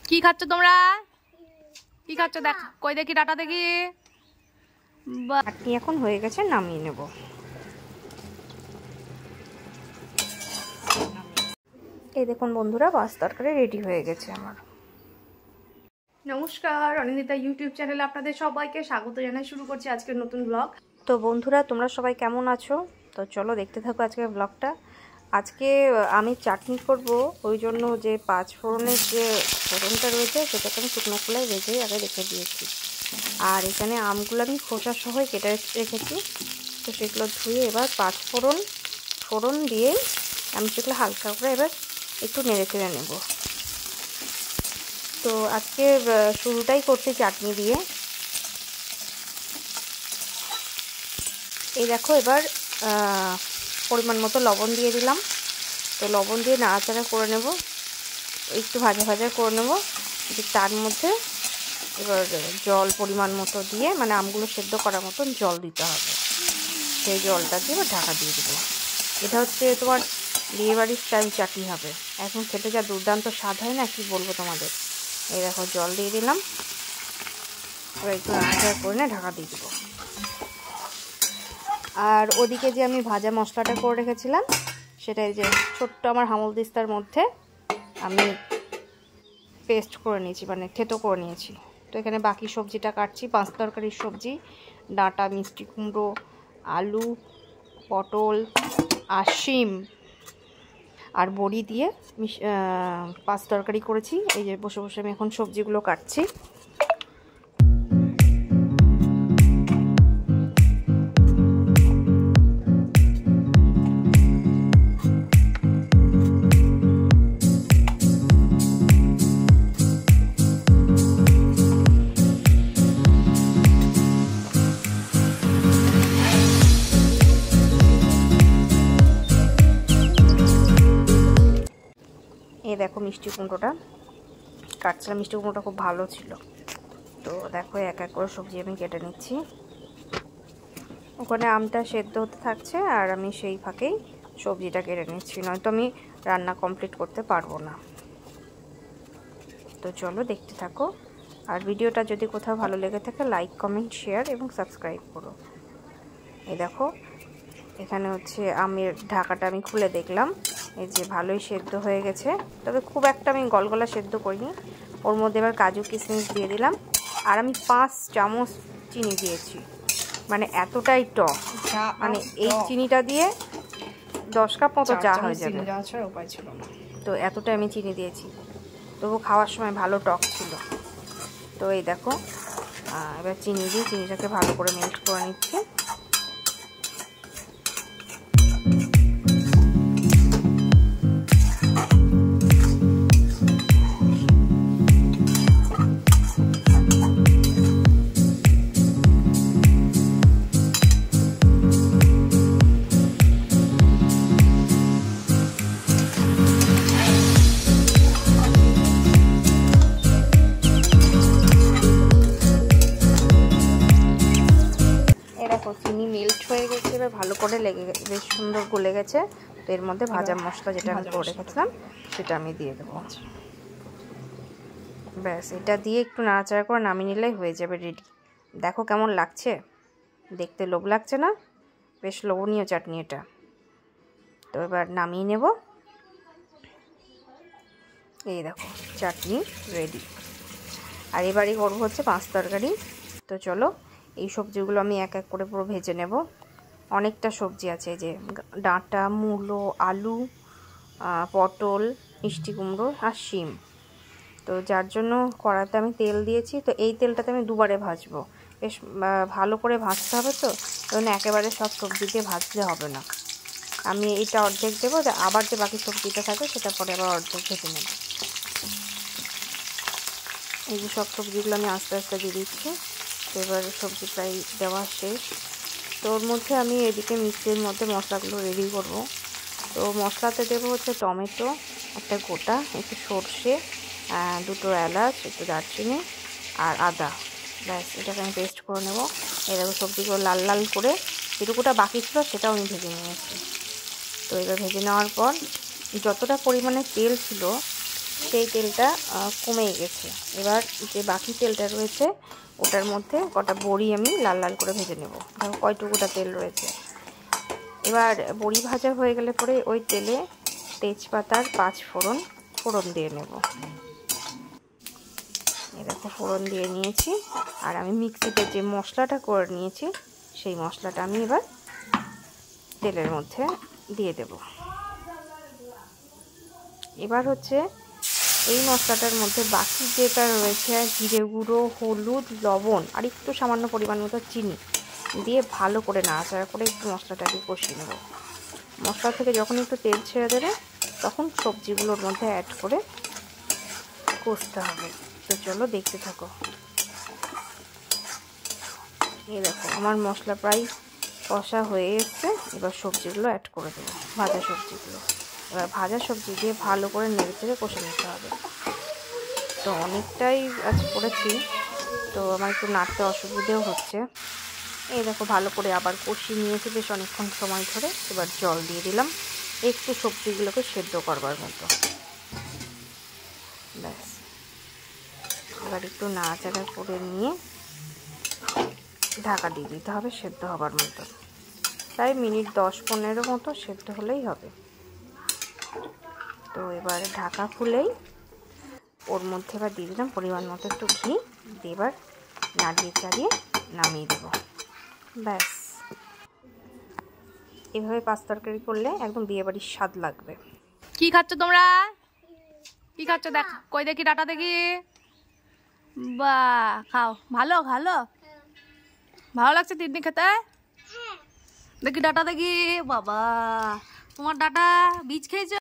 কি খাচ্ছ তোমরা? কি খাচ্ছ দেখ, কই দেখি ডাটা দেখি। চাটনি এখন হয়ে গেছে, নামিয়ে নেব। এই দেখুন বন্ধুরা, মাছ তরকারি রেডি হয়ে গেছে আমার। নমস্কার, অনিন্দিতা ইউটিউব চ্যানেলে আপনাদের সবাইকে স্বাগত জানাই। শুরু করছি আজকের নতুন ব্লগ। তো বন্ধুরা, তোমরা সবাই কেমন আছো? তো চলো দেখতে থাকো আজকের ব্লগটা। আজকে আমি চাটনি করব, ওই জন্য যে 5 ফোড়নের যে ফোড়নটা রয়েছে সেটাকে আমি শুকনো খোলায় ভেজে আগে রেখে দিয়েছি। আর এখানে আমগুলো আমি খোসা সহ কেটে রেখেছি। তো সেগুলো ধুয়ে এবার 5 ফোড়ন দিয়ে আমি সেগুলো হালকা করে এবার একটু নেড়ে চেড়ে নেব। তো আজকে শুরুটাই করছি চাটনি দিয়ে। এই দেখো, এবার পরিমাণ মতো লবণ দিয়ে দিলাম। তো লবণ দিয়ে নাড়াচাড়া করে নেব, একটু ভাজা ভাজা করে নেব। তার মধ্যে এবার জল পরিমাণ মতো দিয়ে, মানে আমগুলো সেদ্ধ করার মতন জল দিতে হবে। সেই জলটা দিয়ে এবার ঢাকা দিয়ে দেবো। এটা হচ্ছে তোমার বিয়েবাড়ির স্টাইল চাটনি হবে। এখন খেতে যা দুর্দান্ত স্বাদ হয় না, কি বলবো তোমাদের। এই দেখো, জল দিয়ে দিলাম, এবার একটু নাড়াচাড়া করে না ঢাকা দিয়ে দেবো। আর ওদিকে যে আমি ভাজা মশলাটা করে রেখেছিলাম, সেটাই যে ছোট্ট আমার হামলদিস্তার মধ্যে আমি পেস্ট করে নিয়েছি, মানে থেতো করে নিয়েছি। তো এখানে বাকি সবজিটা কাটছি। 5 তরকারির সবজি, ডাঁটা, মিষ্টি কুমড়ো, আলু, পটল আর শিম আর বড়ি দিয়ে 5 তরকারি করেছি। এই যে বসে বসে আমি এখন সবজিগুলো কাটছি। এই দেখো, মিষ্টি কুমড়োটা কাটছিলাম। মিষ্টি কুমড়োটা খুব ভালো ছিল। তো দেখো, এক এক করে সবজি আমি কেটে নিচ্ছি। ওখানে আমটা সেদ্ধ হতে থাকছে আর আমি সেই ফাঁকেই সবজিটা কেটে নিচ্ছি, নয়তো আমি রান্না কমপ্লিট করতে পারবো না। তো চলো দেখতে থাকো। আর ভিডিওটা যদি কোথাও ভালো লেগে থাকে, লাইক, কমেন্ট, শেয়ার এবং সাবস্ক্রাইব করো। এই দেখো, এখানে হচ্ছে আমের ঢাকাটা আমি খুলে দেখলাম, এই যে ভালোই সেদ্ধ হয়ে গেছে। তবে খুব একটা আমি গলগলা সেদ্ধ করিনি। ওর মধ্যে এবার কাজু কিশমিশ দিয়ে দিলাম। আর আমি 5 চামচ চিনি দিয়েছি, মানে এতটাই টক। মানে এই চিনিটা দিয়ে 10 কাপ মতো চা হয়ে যাবে। উপায় ছিল না। তো এতটাই আমি চিনি দিয়েছি, তবু খাওয়ার সময় ভালো টক ছিল। তো এই দেখো, এবার চিনি দিয়ে চিনিটাকে ভালো করে মেল্ট করে নিচ্ছি। চিনি মেল্ট হয়ে গেছে, এবার ভালো করে বেশ সুন্দর গলে গেছে। তো এর মধ্যে ভাজা মশলা যেটা আমি করে রেখেছিলাম সেটা আমি দিয়ে দেবো। ব্যাস, এটা দিয়ে একটু নাড়াচাড়া করে নামিয়ে নিলেই হয়ে যাবে রেডি। দেখো কেমন লাগছে, দেখতে লোভ লাগছে না? বেশ লোভনীয় চাটনি এটা। তো এবার নামিয়ে নেব। এই দেখো, চাটনি রেডি। আর এবারই করবো হচ্ছে 5 তরকারি। তো চলো, এই সবজিগুলো আমি এক এক করে পুরো ভেজে নেব। অনেকটা সবজি আছে, যে ডাঁটা, মূলো, আলু, পটল, মিষ্টি কুমড়ো আর শিম। তো যার জন্য কড়াতে আমি তেল দিয়েছি। তো এই তেলটাতে আমি দুবারে ভাজবো, বেশ ভালো করে ভাজতে হবে। তো কারণ একেবারে সব সবজি দিয়ে ভাজলে হবে না। আমি এইটা অর্ধেক দেবো, আবার যে বাকি সবজিটা থাকে সেটা পরে আবার অর্ধেক ভেজে নেব। এই যে সব সবজিগুলো আমি আস্তে আস্তে দিয়ে দিচ্ছি। তো এবার সবজি প্রায় দেওয়া শেষ। তো ওর মধ্যে আমি এদিকে মিক্সির মধ্যে মশলাগুলো রেডি করব। তো মশলাতে দেবো হচ্ছে টমেটো একটা গোটা, একটু সর্ষে, 2টো এলাচ, একটু দারচিনি আর আদা। ব্যাস, এটাকে আমি পেস্ট করে নেব। এরকম সবজিগুলো লাল লাল করে, যেটুকুটা বাকি ছিল সেটাও আমি ভেজে নিয়েছি। তো এবার ভেজে নেওয়ার পর যতটা পরিমাণে তেল ছিল সেই তেলটা কমে গেছে। এবার যে বাকি তেলটা রয়েছে ওটার মধ্যে কটা বড়ি আমি লাল লাল করে ভেজে নেব। দেখো কয়টুকুটা তেল রয়েছে। এবার বড়ি ভাজা হয়ে গেলে পরে ওই তেলে তেজপাতার 5 ফোড়ন দিয়ে নেব। এই দেখো ফোড়ন দিয়ে নিয়েছি। আর আমি মিক্সিতে যে মশলাটা করে নিয়েছি সেই মশলাটা আমি এবার তেলের মধ্যে দিয়ে দেব। এবার হচ্ছে এই মশলাটার মধ্যে বাকি যেটা রয়েছে জিরে গুঁড়ো, হলুদ, লবণ আর একটু সামান্য পরিমাণ মতো চিনি দিয়ে ভালো করে নাড়াচাড়া করে একটু মশলাটাকে কষিয়ে নেব। মশলা থেকে যখন একটু তেল ছেড়ে দেবে তখন সবজিগুলোর মধ্যে অ্যাড করে কষতে হবে। তো চলো দেখতে থাকো। এই দেখো আমার মশলা প্রায় কষা হয়ে এসছে। এবার সবজিগুলো অ্যাড করে দেবো, ভাজা সবজিগুলো। এবার ভাজা সবজি দিয়ে ভালো করে নেড়ে চেড়ে কষে নিতে হবে। তো অনেকটাই আজ করেছি, তো আমার একটু নাড়তে অসুবিধেও হচ্ছে। এই দেখো ভালো করে আবার কষিয়ে নিয়েছি বেশ অনেকক্ষণ সময় ধরে। এবার জল দিয়ে দিলাম একটু সবজিগুলোকে সেদ্ধ করবার মতো। ব্যাস, এবার একটু নাড়াচাড়া করে নিয়ে ঢাকা দিয়ে দিতে হবে সেদ্ধ হবার মতো। প্রায় মিনিট 10-15 মতো সেদ্ধ হলেই হবে। তো এবার ঢাকা খুলেই ওর মধ্যে এবার দিয়ে দিলাম পরিমাণ মতো একটু ঘি দিয়ে এবার নাড়িয়ে চাড়িয়ে নামিয়ে দেবো। ব্যাস, এভাবে পাঁচ তরকারি করলে একদম বিয়েবাড়ির স্বাদ লাগবে। কি খাচ্ছ তোমরা? কি খাচ্ছ? দেখ, কই দেখি ডাটা দেখি। বাহ, খাও। ভালো ভালো ভালো লাগছে তিতনি খেতে? দেখি ডাটা দেখি। বাবা, তোমার ডাটা বীজ খেয়েছো?